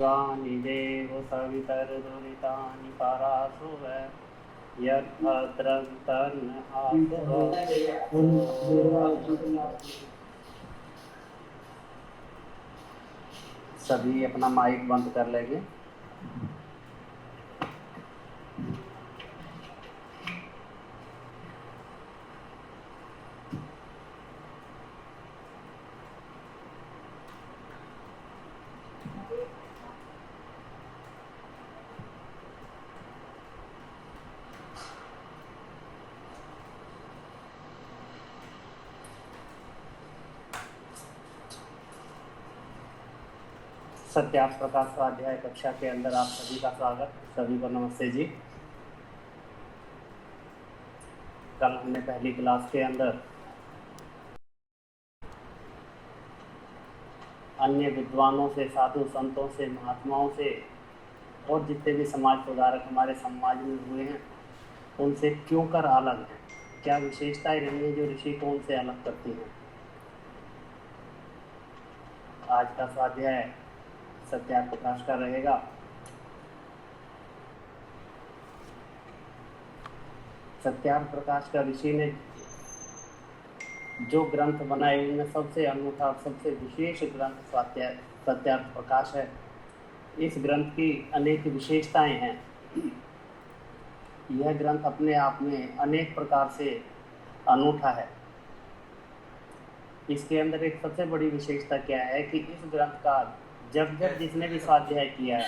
स्वानि देव सवितर्दुरितानि पराशुव यद्भद्रं तन्न आशुः। सभी अपना माइक बंद कर लेंगे। सत्यार्थ प्रकाश स्वाध्याय कक्षा के अंदर आप सभी का स्वागत। सभी को नमस्ते जी। कल हमने पहली क्लास के अंदर अन्य विद्वानों से, साधु संतों से, महात्माओं से और जितने भी समाज सुधारक हमारे समाज में हुए हैं उनसे क्यों कर अलग हैं, क्या विशेषताएं रही हैं जो ऋषि को उनसे अलग करती हैं। आज का स्वाध्याय सत्यार्थ प्रकाश का रहेगा। सत्यार्थ प्रकाश का ऋषि ने जो ग्रंथ बनाए उनमें सबसे अनूठा और सबसे विशेष ग्रंथ सत्यार्थ प्रकाश है। इस ग्रंथ की अनेक विशेषताएं हैं। यह ग्रंथ अपने आप में अनेक प्रकार से अनूठा है। इसके अंदर एक सबसे बड़ी विशेषता क्या है कि इस ग्रंथ का जब जिसने भी स्वाध्याय किया है,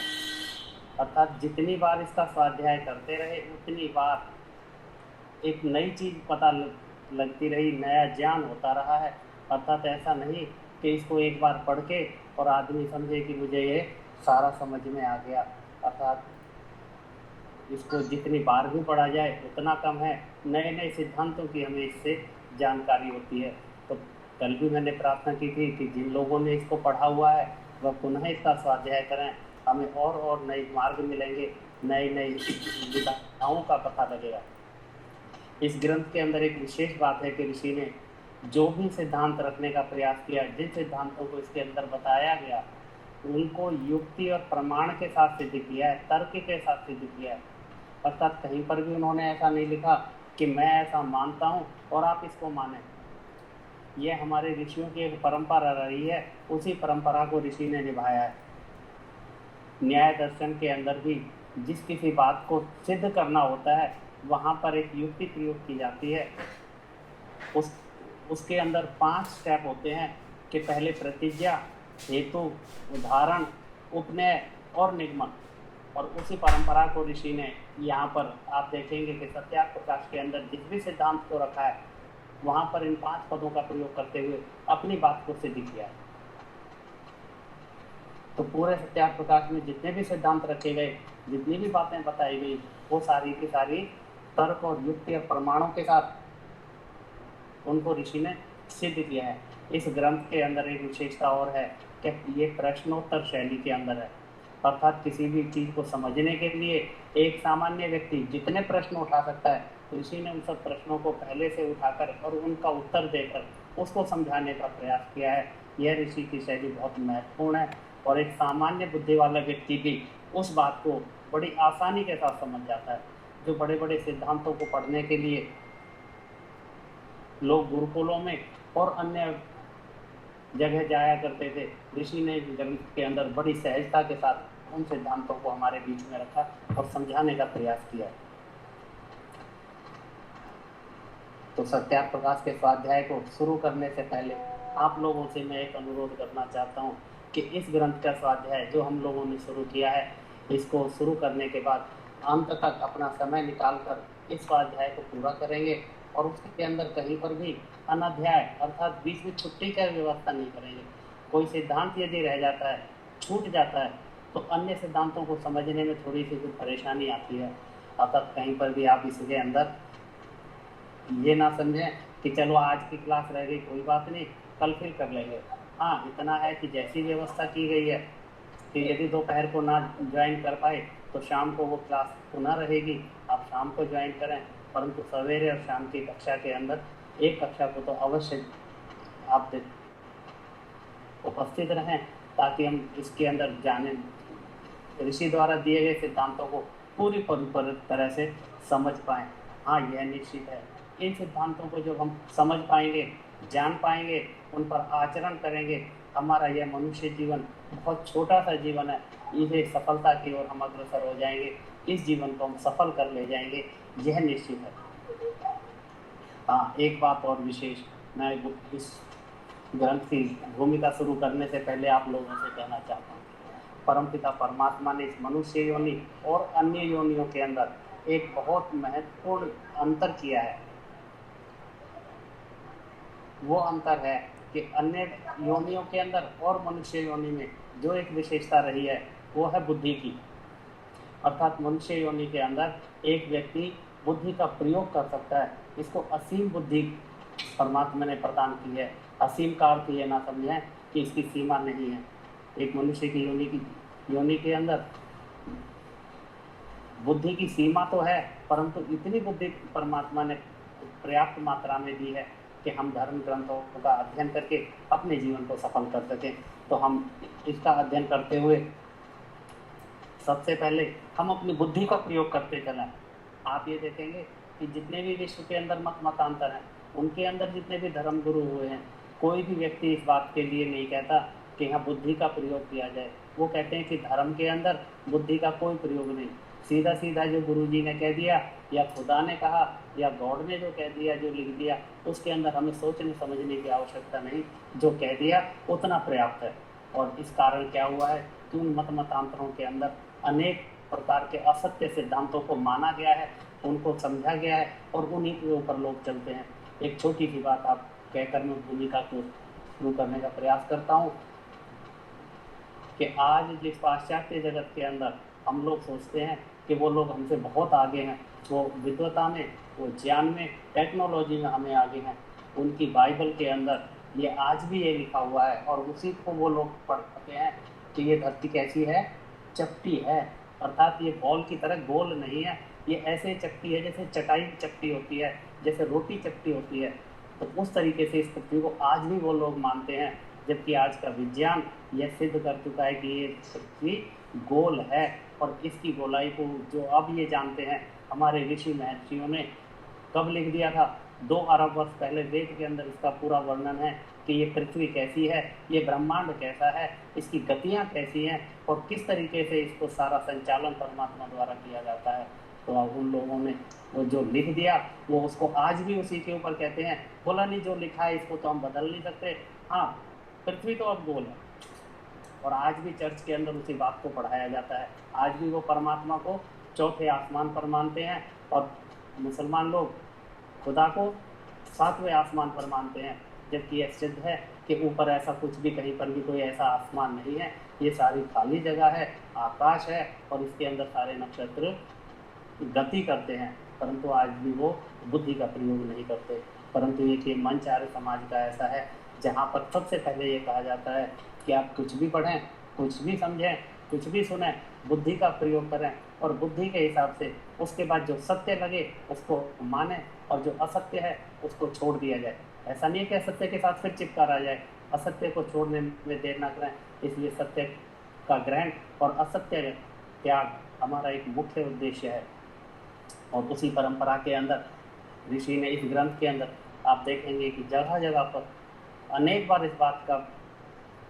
अर्थात जितनी बार इसका स्वाध्याय करते रहे उतनी बार एक नई चीज पता लगती रही, नया ज्ञान होता रहा है। अर्थात ऐसा नहीं कि इसको एक बार पढ़ के और आदमी समझे कि मुझे ये सारा समझ में आ गया। अर्थात इसको जितनी बार भी पढ़ा जाए उतना कम है। नए नए सिद्धांतों की हमें इससे जानकारी होती है। तो कल भी मैंने प्रार्थना की थी कि जिन लोगों ने इसको पढ़ा हुआ है वह पुनः इसका स्वाध्याय करें। हमें और नए मार्ग मिलेंगे, नई नई विधाओं का पता लगेगा। इस ग्रंथ के अंदर एक विशेष बात है कि ऋषि ने जो भी सिद्धांत रखने का प्रयास किया, जिन सिद्धांतों को इसके अंदर बताया गया उनको युक्ति और प्रमाण के साथ सिद्ध किया है, तर्क के साथ सिद्ध किया है। अर्थात कहीं पर भी उन्होंने ऐसा नहीं लिखा कि मैं ऐसा मानता हूँ और आप इसको माने। यह हमारे ऋषियों की एक परंपरा रही है, उसी परंपरा को ऋषि ने निभाया है। न्याय दर्शन के अंदर भी जिस किसी बात को सिद्ध करना होता है वहाँ पर एक युक्ति प्रयोग की जाती है। उसके अंदर 5 स्टेप होते हैं कि पहले प्रतिज्ञा, हेतु, उदाहरण, उपनय और निगमन। और उसी परंपरा को ऋषि ने यहाँ पर आप देखेंगे कि सत्यार्थ प्रकाश के अंदर जिस भी सिद्धांत को रखा है वहाँ पर इन 5 पदों का प्रयोग करते हुए अपनी बात को सिद्ध किया है। तो पूरे सत्यार्थ प्रकाश में जितने भी सिद्धांत रखे गए, जितनी भी बातें बताई गई, वो सारी की सारी तर्क और युक्ति और प्रमाणों के साथ उनको ऋषि ने सिद्ध किया है। इस ग्रंथ के अंदर एक विशेषता और है कि ये प्रश्नोत्तर शैली के अंदर है। अर्थात किसी भी चीज को समझने के लिए एक सामान्य व्यक्ति जितने प्रश्न उठा सकता है, ऋषि ने उन सब प्रश्नों को पहले से उठाकर और उनका उत्तर देकर उसको समझाने का प्रयास किया है। यह ऋषि की शैली बहुत महत्वपूर्ण है और एक सामान्य बुद्धि वाला व्यक्ति भी उस बात को बड़ी आसानी के साथ समझ जाता है। जो बड़े बड़े सिद्धांतों को पढ़ने के लिए लोग गुरुकुलों में और अन्य जगह जाया करते थे, ऋषि ने ग्रंथ के अंदर बड़ी सहजता के साथ उन सिद्धांतों को हमारे बीच में रखा और समझाने का प्रयास किया। तो सत्यार्थ प्रकाश के स्वाध्याय को शुरू करने से पहले आप लोगों से मैं एक अनुरोध करना चाहता हूँ कि इस ग्रंथ का स्वाध्याय जो हम लोगों ने शुरू किया है, इसको शुरू करने के बाद अंत तक अपना समय निकालकर इस स्वाध्याय को पूरा करेंगे और उसके अंदर कहीं पर भी अनाध्याय अर्थात बीच में छुट्टी का व्यवस्था नहीं करेंगे। कोई सिद्धांत यदि रह जाता है, छूट जाता है, तो अन्य सिद्धांतों को समझने में थोड़ी सी कुछ परेशानी आती है। अर्थात कहीं पर भी आप इसके अंदर ये ना समझें कि चलो आज की क्लास रह गई, कोई बात नहीं, कल फिर कर लेंगे। हाँ, इतना है कि जैसी व्यवस्था की गई है कि यदि दोपहर को ना ज्वाइन कर पाए तो शाम को वो क्लास पुनः रहेगी, आप शाम को ज्वाइन करें। परंतु सवेरे और शाम की कक्षा के अंदर एक कक्षा को तो अवश्य आप उपस्थित रहें ताकि हम इसके अंदर जाने ऋषि द्वारा दिए गए सिद्धांतों को पूरी तरह से समझ पाएं। हाँ, यह निश्चित है, इन सिद्धांतों को जब हम समझ पाएंगे, जान पाएंगे, उन पर आचरण करेंगे, हमारा यह मनुष्य जीवन बहुत छोटा सा जीवन है, इसे सफलता की ओर हम अग्रसर हो जाएंगे, इस जीवन को हम सफल कर ले जाएंगे, यह निश्चित है। हाँ, एक बात और विशेष मैं इस ग्रंथ की भूमिका शुरू करने से पहले आप लोगों से कहना चाहता हूँ, परमपिता परमात्मा ने इस मनुष्य योनि और अन्य योनियों के अंदर एक बहुत महत्वपूर्ण अंतर किया है। वो अंतर है कि अन्य योनियों के अंदर और मनुष्य योनि में जो एक विशेषता रही है वो है बुद्धि की। अर्थात मनुष्य योनि के अंदर एक व्यक्ति बुद्धि का प्रयोग कर सकता है। इसको असीम बुद्धि परमात्मा ने प्रदान की है। असीम का अर्थ ये ना समझें कि इसकी सीमा नहीं है। एक मनुष्य की योनि के अंदर बुद्धि की सीमा तो है, परंतु इतनी बुद्धि परमात्मा ने पर्याप्त मात्रा में दी है कि हम धर्म ग्रंथों का अध्ययन करके अपने जीवन को सफल कर सकें। तो हम इसका अध्ययन करते हुए सबसे पहले हम अपनी बुद्धि का प्रयोग करते चलें। आप ये देखेंगे कि जितने भी विश्व के अंदर मतांतर हैं, उनके अंदर जितने भी धर्म गुरु हुए हैं, कोई भी व्यक्ति इस बात के लिए नहीं कहता कि यहाँ बुद्धि का प्रयोग किया जाए। वो कहते हैं कि धर्म के अंदर बुद्धि का कोई प्रयोग नहीं, सीधा सीधा जो गुरु जी ने कह दिया या खुदा ने कहा या गॉड ने जो कह दिया, जो लिख दिया, उसके अंदर हमें सोचने समझने की आवश्यकता नहीं, जो कह दिया उतना पर्याप्त है। और इस कारण क्या हुआ है कि उन मतांतरों के अंदर अनेक प्रकार के असत्य सिद्धांतों को माना गया है, उनको समझा गया है और उन्हीं के ऊपर लोग चलते हैं। एक छोटी सी बात आप कहकर मैं भूमिका को शुरू करने का प्रयास करता हूँ कि आज जिस पाश्चात्य जगत के अंदर हम लोग सोचते हैं कि वो लोग हमसे बहुत आगे हैं, वो विद्वता में, वो ज्ञान में, टेक्नोलॉजी में हमें आगे हैं, उनकी बाइबल के अंदर ये आज भी ये लिखा हुआ है और उसी को वो लोग पढ़ते हैं कि ये धरती कैसी है, चपटी है। अर्थात ये बॉल की तरह गोल नहीं है, ये ऐसे चपटी है जैसे चटाई चपटी होती है, जैसे रोटी चपटी होती है। तो उस तरीके से इस पृथ्वी को आज भी वो लोग मानते हैं, जबकि आज का विज्ञान यह सिद्ध कर चुका है कि ये पृथ्वी गोल है। और इसकी गोलाई को जो अब ये जानते हैं, हमारे ऋषि महर्षियों ने कब लिख दिया था? 2 अरब वर्ष पहले वेद के अंदर इसका पूरा वर्णन है कि ये पृथ्वी कैसी है, ये ब्रह्मांड कैसा है, इसकी गतियाँ कैसी हैं और किस तरीके से इसको सारा संचालन परमात्मा द्वारा किया जाता है। तो अब उन लोगों ने वो जो लिख दिया वो उसको आज भी उसी के ऊपर कहते हैं। बोला नहीं, जो लिखा है इसको तो हम बदल नहीं सकते। हाँ, पृथ्वी तो अब गोल है और आज भी चर्च के अंदर उसी बात को पढ़ाया जाता है। आज भी वो परमात्मा को चौथे आसमान पर मानते हैं और मुसलमान लोग खुदा को 7वें आसमान पर मानते हैं, जबकि यह सिद्ध है कि ऊपर ऐसा कुछ भी, कहीं पर भी कोई ऐसा आसमान नहीं है। ये सारी खाली जगह है, आकाश है और इसके अंदर सारे नक्षत्र गति करते हैं, परंतु आज भी वो बुद्धि का प्रयोग नहीं करते। परंतु ये मंच आर्य समाज का ऐसा है जहाँ पर सबसे पहले ये कहा जाता है कि आप कुछ भी पढ़ें, कुछ भी समझें, कुछ भी सुने, बुद्धि का प्रयोग करें और बुद्धि के हिसाब से उसके बाद जो सत्य लगे उसको माने और जो असत्य है उसको छोड़ दिया जाए। ऐसा नहीं है कि असत्य के साथ फिर चिपका रह जाए, असत्य को छोड़ने में देर ना करें। इसलिए सत्य का ग्रहण और असत्य त्याग हमारा एक मुख्य उद्देश्य है। और उसी परंपरा के अंदर ऋषि ने इस ग्रंथ के अंदर आप देखेंगे कि जगह जगह पर अनेक बार इस बात का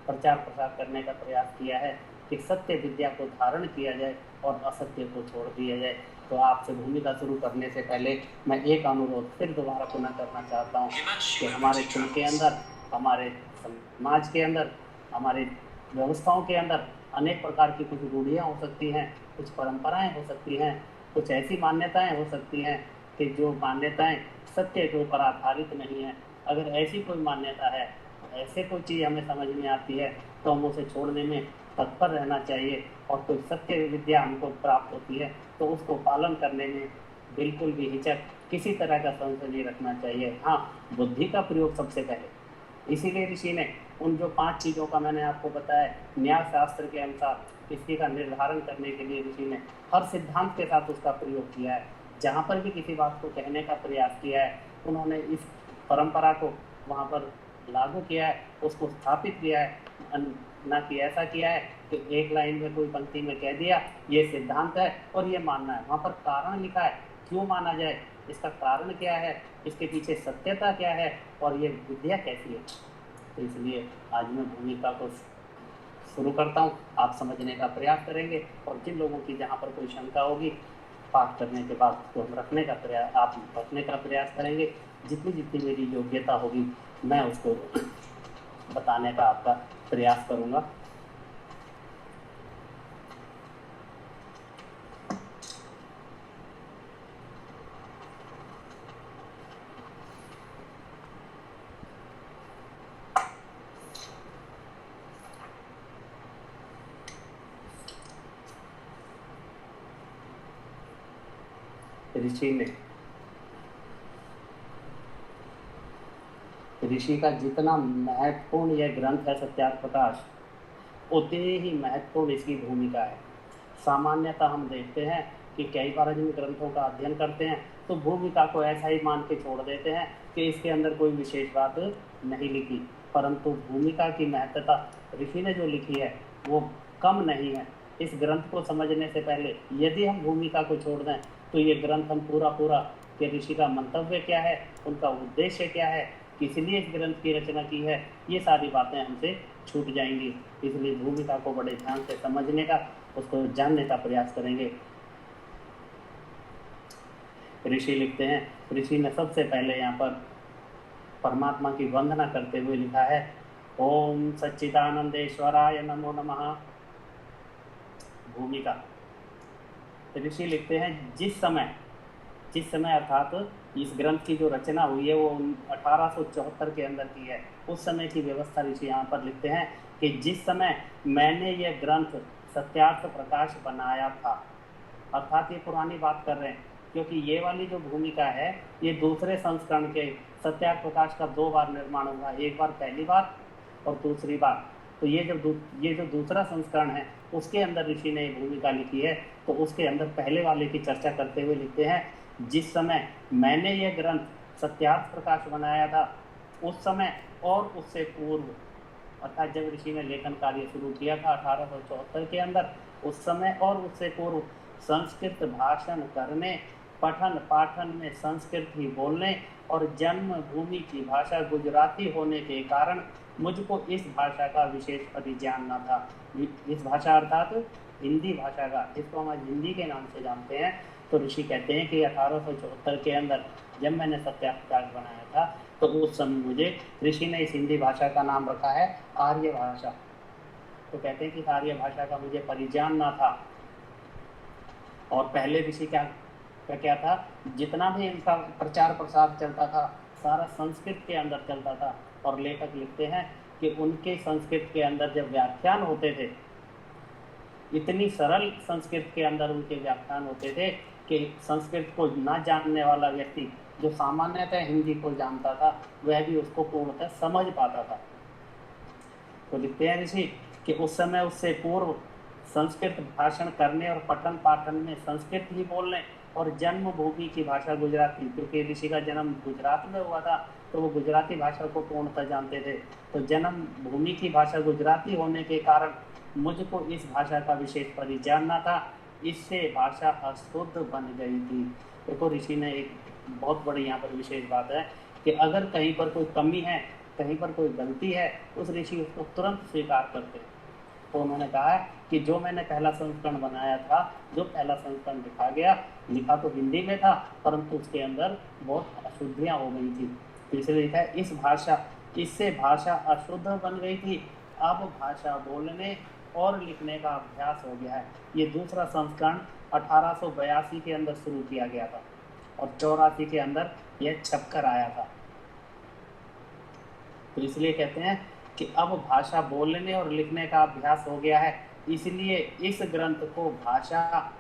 प्रचार प्रसार करने का प्रयास किया है कि सत्य विद्या को धारण किया जाए और असत्य को छोड़ दिया जाए। तो आपसे भूमिका शुरू करने से पहले मैं एक अनुरोध फिर दोबारा पुनः करना चाहता हूँ कि हमारे कुल के अंदर, हमारे समाज के अंदर, हमारे व्यवस्थाओं के अंदर अनेक प्रकार की कुछ रूढ़ियाँ हो सकती हैं, कुछ परंपराएं हो सकती हैं, कुछ ऐसी मान्यताएं हो सकती हैं कि जो मान्यताएं सत्य के ऊपर आधारित नहीं है। अगर ऐसी कोई मान्यता है, ऐसे कोई चीज़ हमें समझ में आती है तो हम उसे छोड़ने में तत्पर रहना चाहिए। और कोई सत्य विद्या हमको प्राप्त होती है तो उसको पालन करने में बिल्कुल भी हिचक, किसी तरह का संशय नहीं रखना चाहिए। हाँ, बुद्धि का प्रयोग सबसे पहले। इसीलिए ऋषि ने उन जो 5 चीज़ों का मैंने आपको बताया, न्याय शास्त्र के अनुसार स्थिति का निर्धारण करने के लिए ऋषि ने हर सिद्धांत के साथ उसका प्रयोग किया है। जहाँ पर भी किसी बात को कहने का प्रयास किया है, उन्होंने इस परंपरा को वहाँ पर लागू किया है, उसको स्थापित किया है, ना कि ऐसा किया है कि एक लाइन में कोई पंक्ति में कह दिया ये सिद्धांत है और ये मानना है। वहाँ पर कारण लिखा है, क्यों माना जाए, इसका कारण क्या है, इसके पीछे सत्यता क्या है और ये विद्या कैसी है। तो इसलिए आज मैं भूमिका को शुरू करता हूँ, आप समझने का प्रयास करेंगे और जिन लोगों की जहाँ पर कोई शंका होगी पाठ करने के बाद तो हम आप रखने का प्रयास करेंगे। जितनी जितनी मेरी योग्यता होगी मैं उसको बताने का आपका प्रयास करूँगा। ऋषि का जितना महत्वपूर्ण यह ग्रंथ है सत्यार्थ प्रकाश, उतनी ही महत्वपूर्ण इसकी भूमिका है। सामान्यतः हम देखते हैं कि कई बार जिन ग्रंथों का अध्ययन करते हैं तो भूमिका को ऐसा ही मान के छोड़ देते हैं कि इसके अंदर कोई विशेष बात नहीं लिखी, परंतु भूमिका की महत्ता ऋषि ने जो लिखी है वो कम नहीं है। इस ग्रंथ को समझने से पहले यदि हम भूमिका को छोड़ दें तो ये ग्रंथ हम पूरा कि ऋषि का मंतव्य क्या है, उनका उद्देश्य क्या है, किस लिए इस ग्रंथ की रचना की है, ये सारी बातें हमसे छूट जाएंगी। इसलिए भूमिका को बड़े ध्यान से समझने का, उसको जानने का प्रयास करेंगे। ऋषि लिखते हैं, ऋषि ने सबसे पहले यहाँ पर परमात्मा की वंदना करते हुए लिखा है, ओम सच्चिदानंदेश्वराय नमो नमः। भूमिका ऋषि लिखते हैं जिस समय अर्थात इस ग्रंथ की जो रचना हुई है वो 1874 के अंदर की है। उस समय की व्यवस्था ऋषि यहाँ पर लिखते हैं कि जिस समय मैंने ये ग्रंथ सत्यार्थ प्रकाश बनाया था, अर्थात ये पुरानी बात कर रहे हैं क्योंकि ये वाली जो भूमिका है ये दूसरे संस्करण के सत्यार्थ प्रकाश का 2 बार निर्माण हुआ, एक बार पहली बार और दूसरी बार। तो ये जो दूसरा संस्करण है उसके अंदर ऋषि ने भूमिका लिखी है। तो उसके अंदर पहले वाले की चर्चा करते हुए लिखते हैं, जिस समय मैंने ये ग्रंथ सत्यार्थ प्रकाश बनाया था उस समय और उससे पूर्व, अर्थात जब ऋषि ने लेखन कार्य शुरू किया था 1874 के अंदर, उस समय और उससे पूर्व संस्कृत भाषण करने, पठन पाठन में संस्कृत ही बोलने और जन्मभूमि की भाषा गुजराती होने के कारण मुझको इस भाषा का विशेष परिज्ञान न था। इस भाषा अर्थात हिंदी भाषा का, जिसको हम आज हिंदी के नाम से जानते हैं। तो ऋषि कहते हैं कि 1874 के अंदर जब मैंने सत्यार्थ प्रकाश बनाया था तो उस समय मुझे ऋषि ने इस हिंदी भाषा का नाम रखा है आर्य भाषा। तो कहते हैं कि आर्य भाषा का मुझे परिज्ञान ना था। और पहले ऋषि क्या था, जितना भी इनका प्रचार प्रसार चलता था सारा संस्कृत के अंदर चलता था। और लेखक लिखते हैं कि उनके संस्कृत के अंदर जब व्याख्यान होते थे, इतनी सरल संस्कृत के अंदर उनके व्याख्यान होते थे कि संस्कृत को ना जानने वाला व्यक्ति जो सामान्यतः हिंदी को जानता था वह भी उसको पूर्णतः समझ पाता था। तो लिखते हैं ऋषि कि उस समय उससे पूर्व संस्कृत भाषण करने और पठन पाठन में संस्कृत ही बोलने और जन्मभूमि की भाषा गुजराती, क्योंकि ऋषि का जन्म गुजरात में हुआ था तो वो गुजराती भाषा को पूर्णतः जानते थे। तो जन्म भूमि की भाषा गुजराती होने के कारण मुझको इस भाषा का विशेष परिज्ञान न था, इससे भाषा अशुद्ध बन गई थी। देखो ऋषि ने एक बहुत बड़ी यहाँ पर विशेष बात है कि अगर कहीं पर कोई कमी है, कहीं पर कोई गलती है, उस ऋषि उसको तुरंत स्वीकार करते हैं। तो उन्होंने कहा है कि जो मैंने पहला संस्करण बनाया था, जो पहला संस्करण लिखा तो हिंदी में था परंतु उसके अंदर बहुत अशुद्धियाँ हो गई थी। तो इसलिए लिखा है इससे भाषा अशुद्ध बन गई थी, अब भाषा बोलने और लिखने का अभ्यास हो गया है। ये दूसरा संस्करण 1882 के अंदर शुरू किया गया था और 84 के अंदर यह छपकर आया था। तो इसलिए कहते हैं कि अब भाषा बोलने और लिखने का अभ्यास हो गया है, इसलिए इस ग्रंथ को भाषा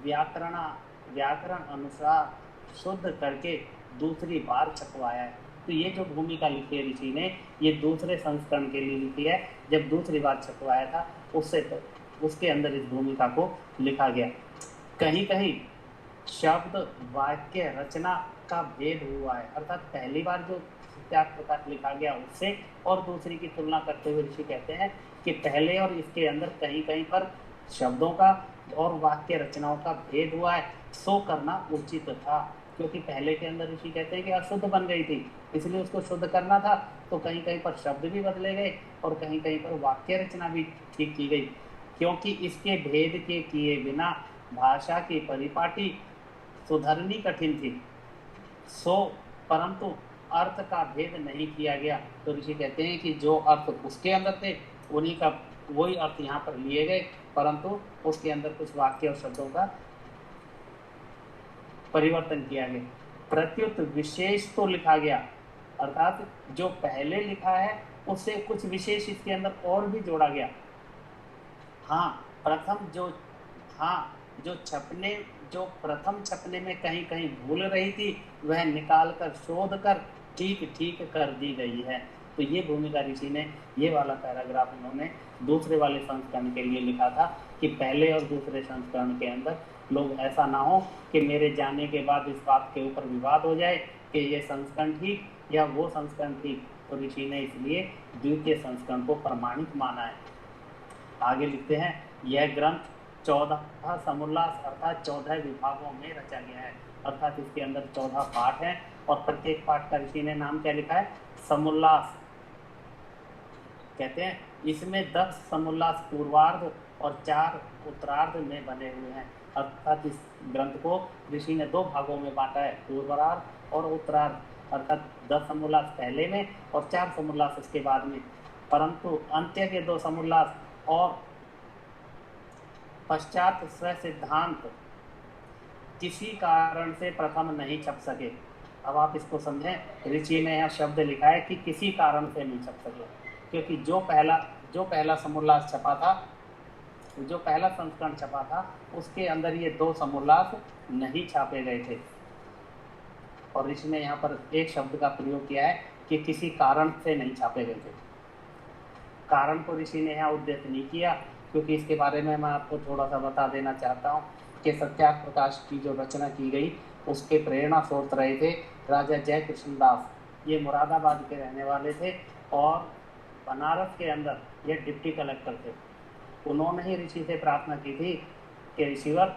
व्याकरण अनुसार शुद्ध करके दूसरी बार छपवाया है। तो ये जो भूमिका लिखी है ऋषि ने, ये दूसरे संस्करण के लिए लिखी है। जब दूसरी बार छपवाया था उसके अंदर इस भूमिका को लिखा गया। कहीं कहीं शब्द वाक्य रचना का भेद हुआ है, अर्थात पहली बार जो सत्यार्थ प्रकाश लिखा गया उससे और दूसरी की तुलना करते हुए ऋषि कहते हैं कि पहले और इसके अंदर कहीं कहीं पर शब्दों का और वाक्य रचनाओं का भेद हुआ है, सो करना उचित था। क्योंकि पहले के अंदर ऋषि कहते हैं कि अशुद्ध बन गई थी, इसलिए उसको शुद्ध करना था, तो कहीं कहीं पर शब्द भी बदले गए और कहीं कहीं पर वाक्य रचना भी ठीक की गई। क्योंकि इसके भेद के किए बिना भाषा की परिपाटी सुधरनी कठिन थी, सो परंतु अर्थ का भेद नहीं किया गया। तो ऋषि कहते हैं कि जो अर्थ उसके अंदर थे उन्हीं का वही अर्थ यहाँ पर लिए गए, परंतु उसके अंदर कुछ वाक्य और शब्दों का परिवर्तन किया गया। प्रत्युत विशेष तो लिखा गया, अर्थात जो पहले लिखा है उससे कुछ विशेष इसके अंदर और भी जोड़ा गया। जो प्रथम छपने में कहीं कहीं भूल रही थी वह निकाल कर शोध कर ठीक ठीक कर दी गई है। तो ये भूमिका ऋषि ने, ये वाला पैराग्राफ उन्होंने दूसरे वाले संस्करण के लिए लिखा था कि पहले और दूसरे संस्करण के अंदर लोग ऐसा ना हो कि मेरे जाने के बाद इस बात के ऊपर विवाद हो जाए कि ये संस्करण ठीक या वो संस्करण ठीक। तो ऋषि ने इसलिए द्वितीय संस्करण को प्रमाणिक माना है। आगे लिखते हैं, यह ग्रंथ 14 समुल्लास अर्थात 14 विभागों में रचा गया है। अर्थात इसके अंदर 14 पाठ हैं और प्रत्येक पाठ का ऋषि ने नाम क्या लिखा है? समुल्लास कहते हैं। इसमें 10 समुल्लास पूर्वार्ध और 4 उत्तरार्ध में बने हुए हैं। अर्थात इस ग्रंथ को ऋषि ने 2 भागों में बांटा है, पूर्वार्ध और उत्तरार्ध। अर्थात 10 समुल्लास पहले में और 4 समुल्लास उसके बाद में। परंतु अंत्य के 2 समुल्लास और पश्चात स्व सिद्धांत किसी कारण से प्रथम नहीं छप सके। अब आप इसको समझें, ऋषि ने यहाँ शब्द लिखा है कि किसी कारण से नहीं छप सके, क्योंकि जो पहला समुल्लास छपा था, जो पहला संस्करण छपा था, उसके अंदर ये 2 समुल्लास नहीं छापे गए थे। और ऋषि ने यहाँ पर एक शब्द का प्रयोग किया है कि किसी कारण से नहीं छापे गए थे। कारण को ऋषि ने यहाँ उद्देश्य नहीं किया, क्योंकि इसके बारे में मैं आपको थोड़ा सा बता देना चाहता हूँ कि सत्यार्थ प्रकाश की जो रचना की गई उसके प्रेरणा स्रोत रहे थे राजा जय कृष्ण दास। ये मुरादाबाद के रहने वाले थे और बनारस के अंदर ये डिप्टी कलेक्टर थे। उन्होंने ही ऋषि से प्रार्थना की थी कि ऋषिवर,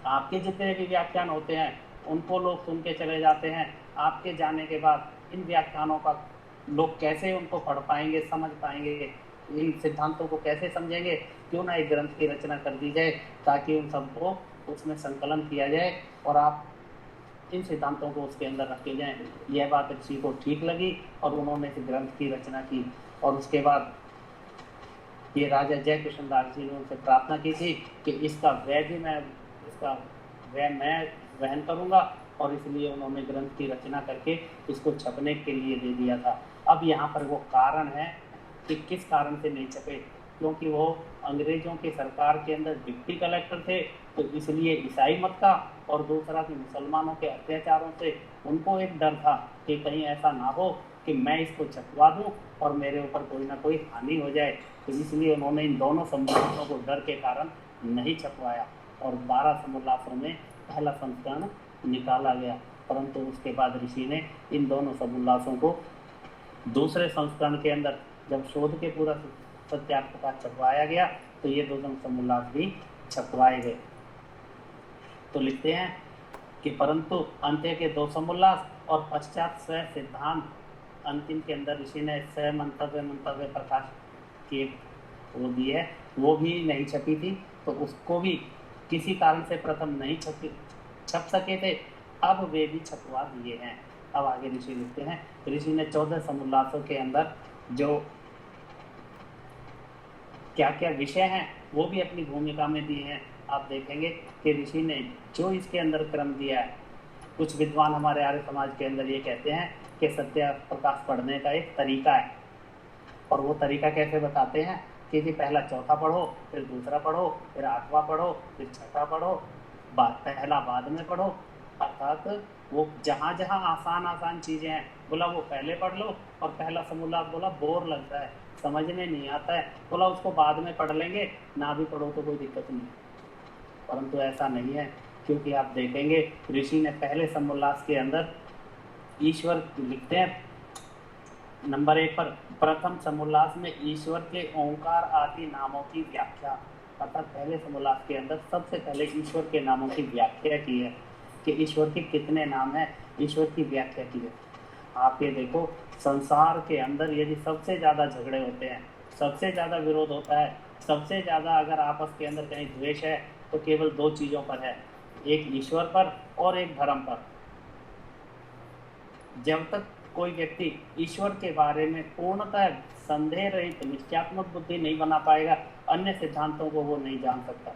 आपके जितने भी व्याख्यान होते हैं उनको लोग सुन के चले जाते हैं, आपके जाने के बाद इन व्याख्यानों का लोग कैसे उनको पढ़ पाएंगे, समझ पाएंगे, इन सिद्धांतों को कैसे समझेंगे। क्यों ना एक ग्रंथ की रचना कर दी जाए ताकि उन सबको उसमें संकलन किया जाए और आप इन सिद्धांतों को उसके अंदर रखे जाएं। यह बात ऋषि को ठीक लगी और उन्होंने इस ग्रंथ की रचना की। और उसके बाद ये राजा जय कृष्ण दास जी ने उनसे प्रार्थना की थी कि इसका व्यय मैं वहन करूंगा, और इसलिए उन्होंने ग्रंथ की रचना करके इसको छपने के लिए दे दिया था। अब यहाँ पर वो कारण है कि किस कारण से नहीं छपे, क्योंकि वो अंग्रेजों की सरकार के अंदर डिप्टी कलेक्टर थे, तो इसलिए ईसाई मत का और दूसरा कि मुसलमानों के अत्याचारों से उनको एक डर था कि कहीं ऐसा ना हो कि मैं इसको छपवा दूं और मेरे ऊपर कोई ना कोई हानि हो जाए। तो इसलिए उन्होंने इन दोनों समुल्लासों को डर के कारण नहीं छपवाया और 12 समुल्लासों में पहला संस्करण निकाला गया। परंतु उसके बाद ऋषि ने इन दोनों समुल्लासों को दूसरे संस्करण के अंदर जब शोध के पूरा सत्यार्थ प्रकाश छपवाया गया तो ये 2 समुल्लास भी छपवाए गए। तो लिखते हैं कि परंतु अंत्य के 2 समुल्लास और पश्चात स्व सिद्धांत अंतिम के अंदर ऋषि ने स्व मंतव्य प्रकाश की वो दी है, वो भी नहीं छपी थी, तो उसको भी किसी कारण से प्रथम नहीं छप सके थे, अब वे भी छपवा दिए हैं। अब आगे ऋषि लिखते हैं, ऋषि ने 14 समुल्लासों के अंदर जो क्या क्या विषय हैं वो भी अपनी भूमिका में दिए हैं। आप देखेंगे कि ऋषि ने जो इसके अंदर क्रम दिया है, कुछ विद्वान हमारे आर्य समाज के अंदर ये कहते हैं कि सत्य प्रकाश पढ़ने का एक तरीका है, और वो तरीका कैसे बताते हैं कि पहला चौथा पढ़ो, फिर दूसरा पढ़ो, फिर 8वां पढ़ो, फिर 6वां पढ़ो, पहला बाद में पढ़ो। अर्थात वो जहाँ जहाँ आसान चीज़ें हैं बोला वो पहले पढ़ लो, और पहला समुल्लास बोला बोर लगता है, समझने नहीं आता है, बोला उसको बाद में पढ़ लेंगे, ना भी पढ़ो तो कोई दिक्कत नहीं। परंतु ऐसा नहीं है, क्योंकि आप देखेंगे ऋषि ने पहले समुल्लास के अंदर ईश्वर लिखते हैं नंबर 1 पर प्रथम समुल्लास में ईश्वर के ओंकार आदि नामों की व्याख्या, अर्थात पहले समुल्लास के अंदर सबसे पहले ईश्वर के नामों की व्याख्या की है कि ईश्वर के कितने नाम हैं, ईश्वर की व्याख्या की है। आप ये देखो, संसार के अंदर यदि सबसे ज़्यादा झगड़े होते हैं, सबसे ज़्यादा विरोध होता है, सबसे ज़्यादा अगर आपस के अंदर कहीं द्वेष है, तो केवल 2 चीज़ों पर है, एक ईश्वर पर और एक धर्म पर। जब तक कोई व्यक्ति ईश्वर के बारे में पूर्णतः संदेह रहित निश्चयात्मक बुद्धि नहीं बना पाएगा, अन्य सिद्धांतों को वो नहीं जान सकता।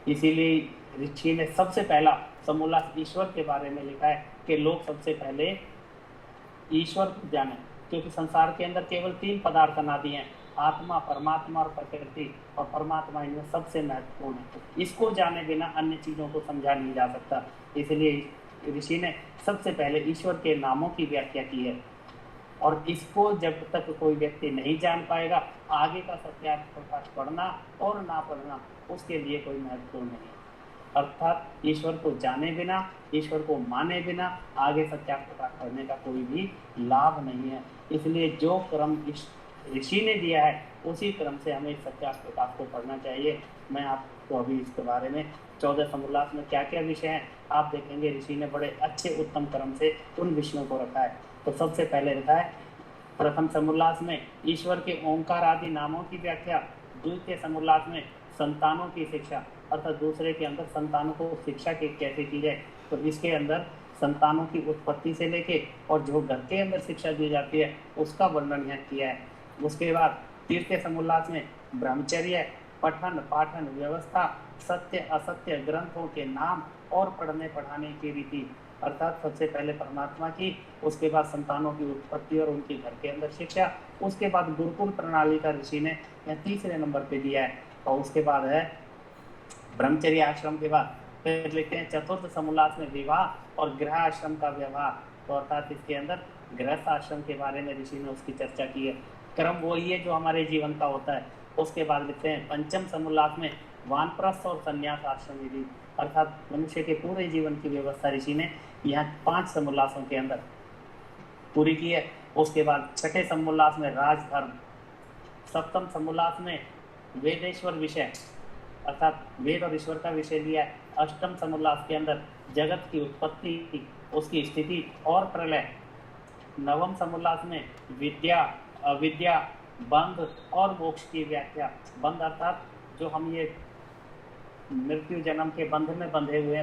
इसीलिए ऋषि ने सबसे पहला समुल्लास ईश्वर के बारे में लिखा है कि लोग सबसे पहले ईश्वर को जाने, क्योंकि संसार के अंदर केवल 3 पदार्थ अनादि हैं, आत्मा, परमात्मा और प्रकृति, और परमात्मा इनमें सबसे महत्वपूर्ण है। इसको जाने बिना अन्य चीजों को समझा नहीं जा सकता। इसलिए ऋषि ने सबसे पहले ईश्वर के नामों की व्याख्या की है, और इसको जब तक कोई व्यक्ति नहीं जान पाएगा, आगे का सत्यार्थ प्रकाश पढ़ना और ना पढ़ना उसके लिए कोई महत्वपूर्ण नहीं है। अर्थात ईश्वर को जाने बिना, ईश्वर को माने बिना आगे सत्यार्थ प्रकाश पढ़ने का कोई भी लाभ नहीं है। इसलिए जो क्रम ऋषि ने दिया है, उसी क्रम से हमें सत्यार्थ प्रकाश को पढ़ना चाहिए। मैं आपको अभी इसके बारे में 14 समुल्लास में क्या क्या विषय हैं आप देखेंगे, ऋषि ने बड़े अच्छे उत्तम क्रम से उन विषयों को रखा है। तो सबसे पहले रखा है प्रथम समुल्लास में ईश्वर के ओंकार आदि नामों की व्याख्या, द्वितीय समुल्लास में संतानों की शिक्षा, अर्थात दूसरे के अंदर संतानों को शिक्षा कैसे की जाए, तो इसके अंदर संतानों की उत्पत्ति से लेके और जो घर के अंदर शिक्षा दी जाती है उसका वर्णन यहाँ किया है। उसके बाद तृतीय समुल्लास में ब्रह्मचर्य, पठन पाठन व्यवस्था, सत्य असत्य ग्रंथों के नाम और पढ़ने पढ़ाने की रीति, अर्थात सबसे पहले परमात्मा की, उसके बाद संतानों की उत्पत्ति और उनके घर के अंदर शिक्षा, उसके बाद गुरुकुल प्रणाली का ऋषि ने यह तीसरे नंबर पे दिया है। और उसके बाद है ब्रह्मचर्य आश्रम के बाद फिर लिखते हैं चतुर्थ समुल्लास में विवाह और गृह आश्रम का व्यवहार, तो अर्थात इसके अंदर गृहस्थ आश्रम के बारे में ऋषि ने उसकी चर्चा की है। क्रम वही है जो हमारे जीवन का होता है। उसके बाद लिखते हैं पंचम समुल्लास में वानप्रस्थ और संन्यास आश्रम विधि, अर्थात मनुष्य के पूरे जीवन की व्यवस्था ऋषि ने यहाँ 5 समुल्लासों के अंदर पूरी की है। उसके बाद छठे समुल्लास में राजधर्म, सप्तम समुल्लास में वेदेश्वर विषय, अर्थात वेद और ईश्वर का विषय लिया है। अष्टम समुल्लास के अंदर जगत की उत्पत्ति, उसकी स्थिति और प्रलय। नवम समुल्लास में विद्या अविद्या, बंध और मोक्ष की व्याख्या। बंध अर्थात जो हम ये मृत्यु जन्म के बंधन में बंधे हुए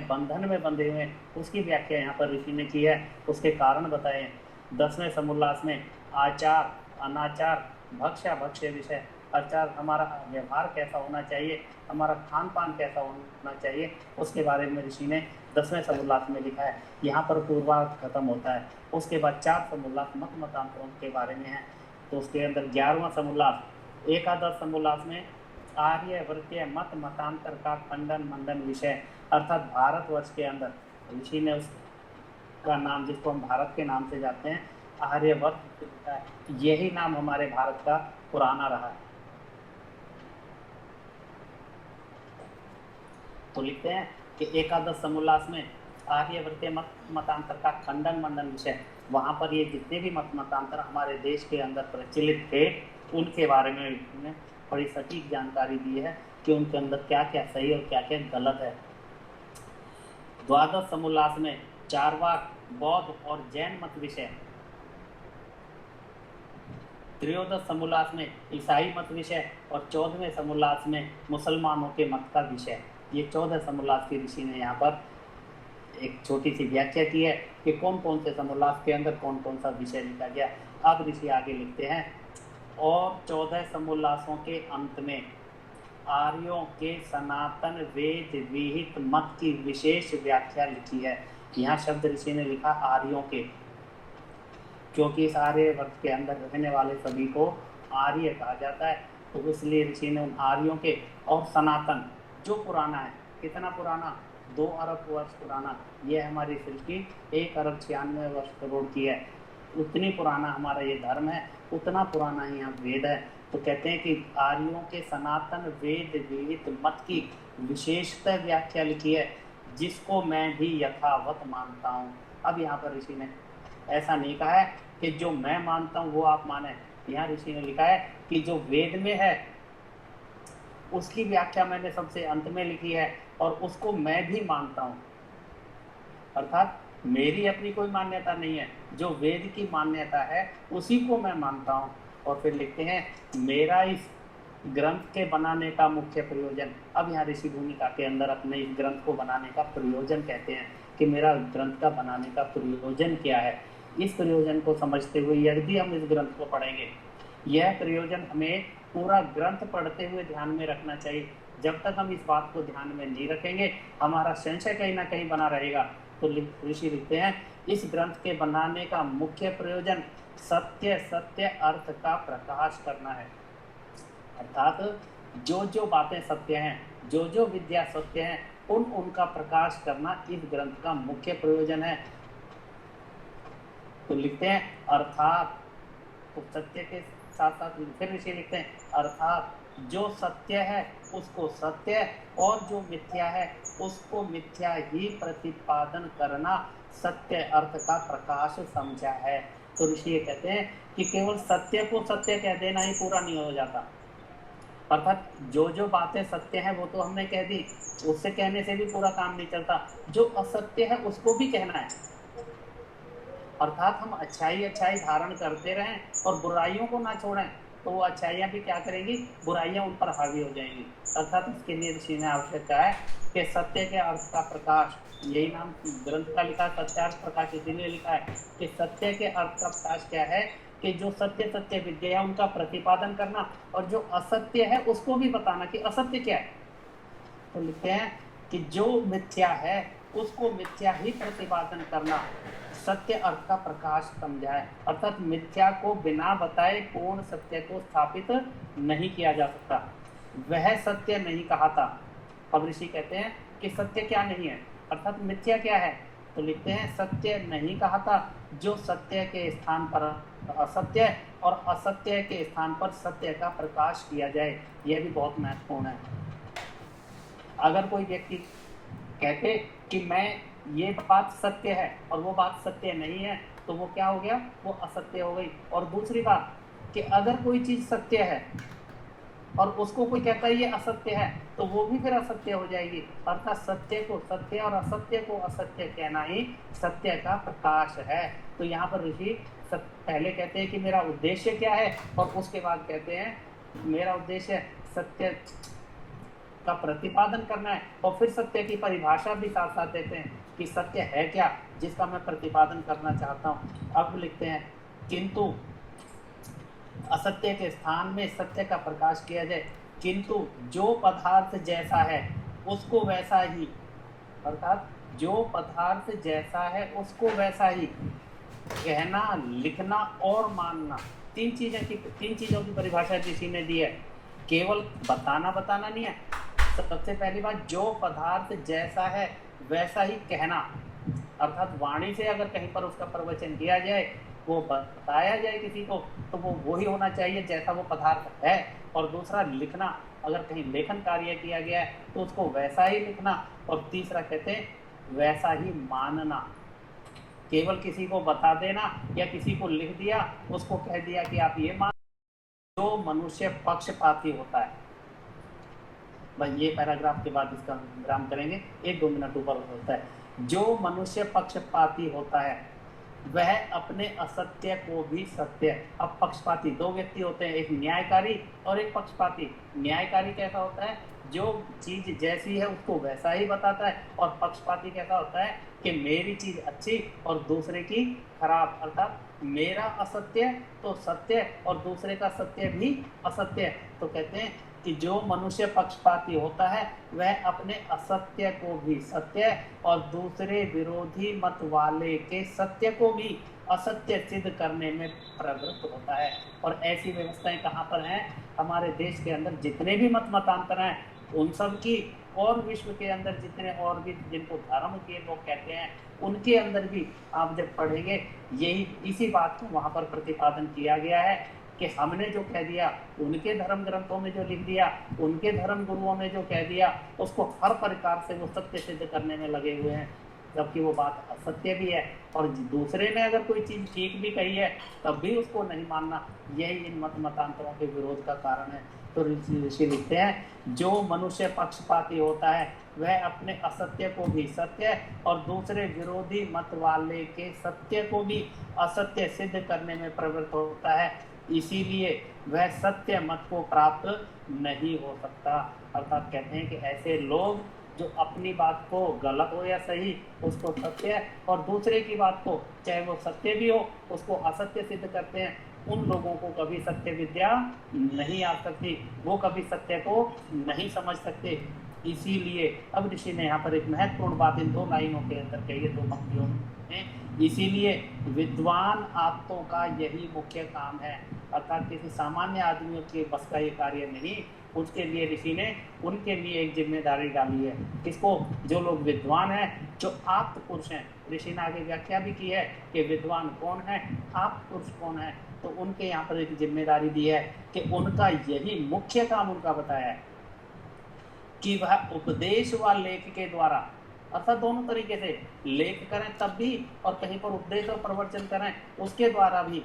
हैं, उसकी व्याख्या यहाँ पर ऋषि ने की है, उसके कारण बताए। 10वें समुल्लास में आचार अनाचार भक्ष्य भक्ष्य विषय, अर्थात हमारा व्यवहार कैसा होना चाहिए, हमारा खान पान कैसा होना चाहिए, उसके बारे में ऋषि ने 10वें समुल्लास में लिखा है। यहाँ पर पूर्वार्ध खत्म होता है। उसके बाद 4 समुल्लास मत मतांतरों के बारे में है। तो उसके अंदर 11वां समुल्लास एकादश समुल्लास में आर्यवर्तीय मत मतांतर का खंडन मंडन विषय, अर्थात भारतवर्ष के अंदर ऋषि ने उसका नाम, जिसको हम भारत के नाम से जाते हैं, आर्यवर्त, यही नाम हमारे भारत का पुराना रहा है। तो लिखते हैं कि एकादश समुल्लास में आर्यवर्तीय मत मतांतर का खंडन मंडन विषय, वहाँ पर ये जितने भी मत मतांतर हमारे देश के अंदर प्रचलित थे उनके बारे में उन्होंने बड़ी सटीक जानकारी दी है कि उनके अंदर क्या क्या सही और क्या क्या गलत है। द्वादश समुल्लास में चारवाक, बौद्ध और जैन मत विषय। त्रयोदश समुल्लास में ईसाई मत विषय और 14वें समुल्लास में मुसलमानों के मत का विषय। ये 14 समुल्लास की ऋषि ने यहाँ पर एक छोटी सी व्याख्या की है कि कौन कौन से समुल्लास के अंदर कौन कौन सा विषय लिखा गया। अब ऋषि आगे लिखते हैं, और 14 समुल्लासों के अंत में आर्यों के सनातन वेद विहित मत की विशेष व्याख्या लिखी है। यहाँ शब्द ऋषि ने लिखा आर्यों के, क्योंकि इस आर्यवर्त के अंदर रहने वाले सभी को आर्य कहा जाता है, तो इसलिए ऋषि ने उन आर्यों के और सनातन जो पुराना है, कितना पुराना, 2 अरब वर्ष पुराना, ये हमारी सृष्टि 1 अरब 96 वर्ष करोड़ की है, उतनी पुराना हमारा ये धर्म है, उतना पुराना ही यहाँ वेद है। तो कहते हैं कि आर्यों के सनातन वेद विहित मत की विशेषतः व्याख्या लिखी है, जिसको मैं भी यथावत मानता हूँ। अब यहाँ पर ऋषि ने ऐसा नहीं कहा है कि जो मैं मानता हूँ वो आप माने। यहाँ ऋषि ने लिखा है कि जो वेद में है उसकी व्याख्या मैंने सबसे अंत में लिखी है और उसको मैं भी मानता हूँ। अर्थात मेरी अपनी कोई मान्यता नहीं है, जो वेद की मान्यता है उसी को मैं मानता हूँ। और फिर लिखते हैं मेरा इस ग्रंथ के बनाने का मुख्य प्रयोजन। अब यहाँ ऋषि भूमिका के अंदर अपने इस ग्रंथ को बनाने का प्रयोजन कहते हैं कि मेरा ग्रंथ का बनाने का प्रयोजन क्या है। इस प्रयोजन को समझते हुए यदि हम इस ग्रंथ को पढ़ेंगे, यह प्रयोजन हमें पूरा ग्रंथ पढ़ते हुए ध्यान में रखना चाहिए। जब तक हम इस बात को ध्यान में नहीं रखेंगे हमारा संशय कहीं ना कहीं बना रहेगा। तो ऋषि लिखते हैं इस ग्रंथ के बनाने का मुख्य प्रयोजन सत्य सत्य अर्थ का प्रकाश करना है। अर्थात जो जो बातें सत्य हैं, जो जो विद्या सत्य हैं, उनका प्रकाश करना इस ग्रंथ का मुख्य प्रयोजन है। तो लिखते हैं अर्थात, तो सत्य के साथ साथ फिर ऋषि लिखते हैं अर्थात जो सत्य है उसको सत्य और जो मिथ्या है उसको मिथ्या ही प्रतिपादन करना सत्य अर्थ का प्रकाश समझा है। तो ऋषि ये कहते हैं कि केवल सत्य को सत्य कह देना ही पूरा नहीं हो जाता। अर्थात जो जो बातें सत्य हैं वो तो हमने कह दी, उससे कहने से भी पूरा काम नहीं चलता। जो असत्य है उसको भी कहना है। अर्थात हम अच्छाई अच्छाई धारण करते रहें और बुराइयों को ना छोड़ें, तो वो अच्छाइयाँ भी क्या करेंगी, बुराइयाँ उन पर हावी हो जाएंगी। अर्थात इसके लिए ऋषि ने आवश्यकता है कि सत्य के अर्थ का प्रकाश, यही नाम ग्रंथ का लिखा सत्यार्थ प्रकाश, इसीलिए लिखा है कि सत्य के अर्थ का प्रकाश क्या है कि जो सत्य सत्य विद्या है उनका प्रतिपादन करना और जो असत्य है उसको भी बताना कि असत्य क्या है। तो लिखते हैं कि जो मिथ्या है उसको मिथ्या ही प्रतिपादन करना सत्य अर्थ का प्रकाश समझाए। अर्थात मिथ्या को बिना बताए पूर्ण सत्य को स्थापित नहीं किया जा सकता। वह सत्य नहीं कहा था। अब ऋषि कहते हैं कि सत्य क्या नहीं है, अर्थात मिथ्या क्या है। तो लिखते हैं सत्य नहीं कहा था जो सत्य के स्थान पर असत्य और असत्य के स्थान पर सत्य का प्रकाश किया जाए। यह भी बहुत महत्वपूर्ण है। अगर कोई व्यक्ति कहते कि मैं ये बात सत्य है और वो बात सत्य नहीं है तो वो क्या हो गया, वो असत्य हो गई। और दूसरी बात कि अगर कोई चीज सत्य है और उसको कोई कहता है ये असत्य है तो वो भी फिर असत्य हो जाएगी। अर्थात सत्य को सत्य और असत्य को असत्य कहना ही सत्य का प्रकाश है। तो यहाँ पर ऋषि पहले कहते हैं कि मेरा उद्देश्य क्या है और उसके बाद कहते हैं मेरा उद्देश्य सत्य का प्रतिपादन करना है। और फिर सत्य की परिभाषा भी साथ साथ देते हैं कि सत्य है क्या जिसका मैं प्रतिपादन करना चाहता हूँ। अब लिखते हैं किंतु असत्य के स्थान में सत्य का प्रकाश किया जाए, किंतु जो पदार्थ जैसा है उसको वैसा ही, अर्थात जो पदार्थ जैसा है उसको वैसा ही कहना, लिखना और मानना। तीन चीजों की परिभाषा ऋषि ने दी है। केवल बताना नहीं है। सबसे पहली बात, जो पदार्थ जैसा है वैसा ही कहना, अर्थात वाणी से अगर कहीं पर उसका प्रवचन किया जाए, वो बताया जाए किसी को, तो वो वही होना चाहिए जैसा वो पदार्थ है। और दूसरा लिखना, अगर कहीं लेखन कार्य किया गया है तो उसको वैसा ही लिखना। और तीसरा कहते हैं वैसा ही मानना। केवल किसी को बता देना या किसी को लिख दिया, उसको कह दिया कि आप ये मान। जो मनुष्य पक्षपाती होता है, बस ये पैराग्राफ के बाद इसका विराम करेंगे, 1-2 मिनट ऊपर होता है। जो मनुष्य पक्षपाती होता है वह अपने असत्य को भी सत्य। अब पक्षपाती दो व्यक्ति होते हैं, एक न्यायकारी और एक पक्षपाती। न्यायकारी कैसा होता है, जो चीज जैसी है उसको वैसा ही बताता है। और पक्षपाती कैसा होता है कि मेरी चीज अच्छी और दूसरे की खराब, अर्थात मेरा असत्य तो सत्य और दूसरे का सत्य भी असत्य। तो कहते हैं कि जो मनुष्य पक्षपाती होता है वह अपने असत्य को भी सत्य और दूसरे विरोधी मत वाले के सत्य को भी असत्य सिद्ध करने में प्रवृत्त होता है। और ऐसी व्यवस्थाएं कहाँ पर हैं, हमारे देश के अंदर जितने भी मतांतर हैं उन सब की, और विश्व के अंदर जितने और भी जिनको धर्म के लोग कहते हैं उनके अंदर भी आप जब पढ़ेंगे यही इसी बात को वहाँ पर प्रतिपादन किया गया है कि हमने जो कह दिया, उनके धर्म ग्रंथों में जो लिख दिया, उनके धर्म गुरुओं ने जो कह दिया, उसको हर प्रकार से वो सत्य सिद्ध करने में लगे हुए हैं। जबकि वो बात असत्य भी है, और दूसरे ने अगर कोई चीज ठीक भी कही है तब भी उसको नहीं मानना, यही इन मत मतांतरों के विरोध का कारण है। तो ऋषि लिखते हैं, जो मनुष्य पक्षपाती होता है वह अपने असत्य को भी सत्य और दूसरे विरोधी मत वाले के सत्य को भी असत्य सिद्ध करने में प्रवृत्त होता है, इसीलिए वह सत्य मत को प्राप्त नहीं हो सकता। अर्थात कहते हैं कि ऐसे लोग जो अपनी बात को गलत हो या सही उसको सत्य, और दूसरे की बात को चाहे वो सत्य भी हो उसको असत्य सिद्ध करते हैं, उन लोगों को कभी सत्य विद्या नहीं आ सकती, वो कभी सत्य को नहीं समझ सकते। इसीलिए अब ऋषि ने यहाँ पर एक महत्वपूर्ण बात इन 2 लाइनों के अंदर कही है, 2 पंक्तियों में। इसीलिए विद्वान आत्मों का यही मुख्य काम है, अर्थात किसी सामान्य आदमियों के बस का ये कार्य नहीं, उसके लिए ऋषि ने उनके लिए एक जिम्मेदारी डाली है। किसको? जो लोग विद्वान हैं, जो आप्त पुरुष हैं। ऋषि ने आगे व्याख्या भी की है कि विद्वान कौन है, आप्त पुरुष कौन है, तो उनके यहाँ पर एक जिम्मेदारी दी है कि उनका यही मुख्य काम उनका बताया है कि वह उपदेश व लेख के द्वारा, अर्थात दोनों तरीके से, लेख करें तब भी और कहीं पर उपदेश और प्रवचन करें उसके द्वारा भी,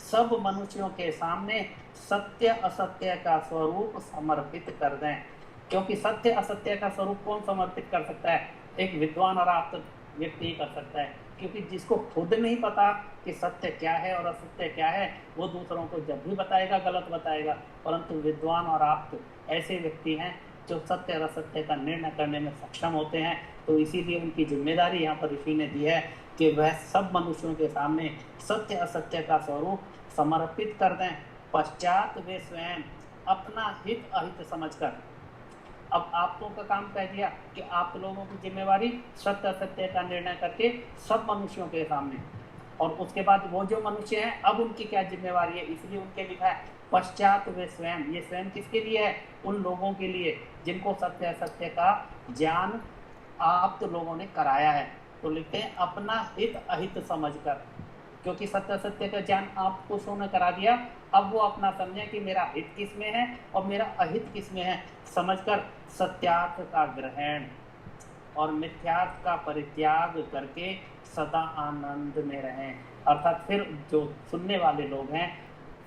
सब मनुष्यों के सामने सत्य असत्य का स्वरूप समर्पित कर दें। क्योंकि सत्य असत्य का स्वरूप कौन समर्पित कर सकता है? एक विद्वान और आप्त व्यक्ति ही कर सकता है, क्योंकि जिसको खुद नहीं पता कि सत्य क्या है और असत्य क्या है, वो दूसरों को जब भी बताएगा गलत बताएगा। परंतु विद्वान और आप्त ऐसे व्यक्ति हैं जो सत्य और असत्य का निर्णय करने में सक्षम होते हैं। तो इसीलिए उनकी जिम्मेदारी यहाँ पर ऋषि ने दी है कि वह सब मनुष्यों के सामने सत्य असत्य का स्वरूप समर्पित कर दें, पश्चात वे स्वयं अपना हित अहित समझकर, अब आप लोगों का काम कह दिया कि आप लोगों की जिम्मेवारी सत्य असत्य का निर्णय करके सब मनुष्यों के सामने, और उसके बाद वो जो मनुष्य हैं अब उनकी क्या जिम्मेवारी है, इसलिए उनके लिखा है पश्चात वे स्वयं। ये स्वयं किसके लिए है? उन लोगों के लिए जिनको सत्य असत्य का ज्ञान आप तो लोगों ने कराया है। तो लिखते हैं अपना हित अहित समझकर, क्योंकि सत्य सत्य का ज्ञान आपको उन्होंने करा दिया, अब वो अपना समझे कि मेरा हित किस में है और मेरा अहित किस में है, समझकर सत्यार्थ का ग्रहण और मिथ्यार्थ का परित्याग करके सदा आनंद में रहें। अर्थात फिर जो सुनने वाले लोग हैं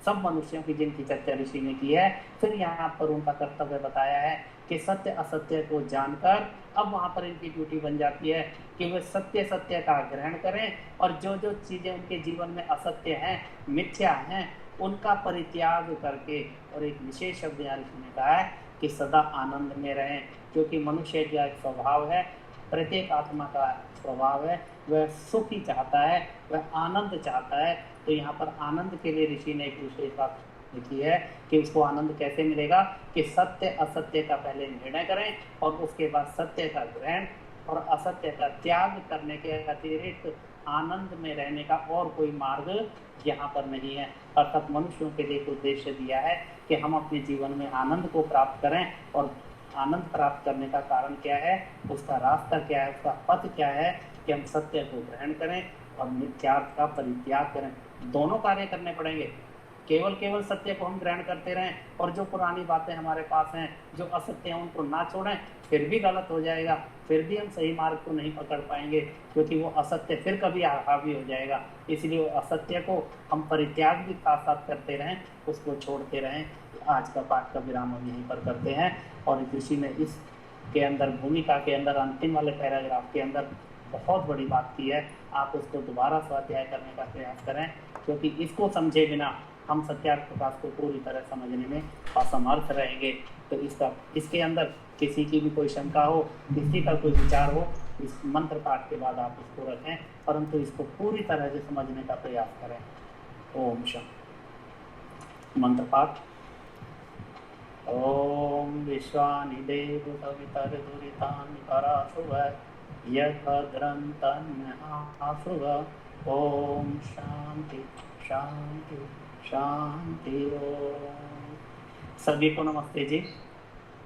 सब मनुष्यों की जिनकी चर्चा ऋषि ने की है, फिर यहाँ पर उनका कर्तव्य बताया है कि सत्य असत्य को जानकर अब वहाँ पर इनकी ड्यूटी बन जाती है कि वे सत्य सत्य का ग्रहण करें, और जो जो चीज़ें उनके जीवन में असत्य हैं, मिथ्या हैं, उनका परित्याग करके, और एक विशेष शब्द यहाँ ऋषि ने कहा है कि सदा आनंद में रहें। क्योंकि मनुष्य का एक स्वभाव है, प्रत्येक आत्मा का स्वभाव है, वह सुख ही चाहता है, वह आनंद चाहता है। तो यहाँ पर आनंद के लिए ऋषि ने एक विशेष बात लिखी है कि उसको आनंद कैसे मिलेगा, कि सत्य असत्य का पहले निर्णय करें और उसके बाद सत्य का ग्रहण और असत्य का त्याग करने के अतिरिक्त आनंद में रहने का और कोई मार्ग यहाँ पर नहीं है। अर्थात मनुष्यों के लिए एक उद्देश्य दिया है कि हम अपने जीवन में आनंद को प्राप्त करें, और आनंद प्राप्त करने का कारण क्या है, उसका रास्ता क्या है, उसका पथ क्या है, कि हम सत्य को ग्रहण करें और मिथ्यार्थ का परित्याग करें। दोनों कार्य करने पड़ेंगे। केवल सत्य को हम ग्रहण करते रहें और जो पुरानी बातें हमारे पास हैं जो असत्य हैं उनको ना छोड़ें, फिर भी गलत हो जाएगा, फिर भी हम सही मार्ग को नहीं पकड़ पाएंगे, क्योंकि वो असत्य फिर कभी हावी हो जाएगा। इसलिए असत्य को हम परित्याग भी साथ साथ करते रहें, उसको छोड़ते रहें। आज का पाठ का विराम हम यहीं पर करते हैं। और ऋषि ने इस के अंदर भूमिका के अंदर अंतिम वाले पैराग्राफ के अंदर बहुत बड़ी बात की है। आप उसको दोबारा स्वाध्याय करने का प्रयास करें, क्योंकि इसको समझे बिना हम सत्यार्थ प्रकाश को पूरी तरह समझने में असमर्थ रहेंगे। तो इसके अंदर किसी की भी कोई शंका हो, किसी का कोई विचार हो, इस मंत्र पाठ के बाद आप उसको रखें, परंतु इसको पूरी तरह से समझने का प्रयास करें। ओम शांति। मंत्र पाठ। ओम विश्वानि देव सवितर दुरितानि पराशुभ यद्भद्रं तन्नहासुभ। ओम शांति शांति शांति। ओम। सभी को नमस्ते जी।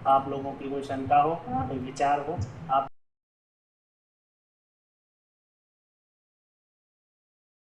आप लोगों की कोई शंका हो, कोई विचार हो, आप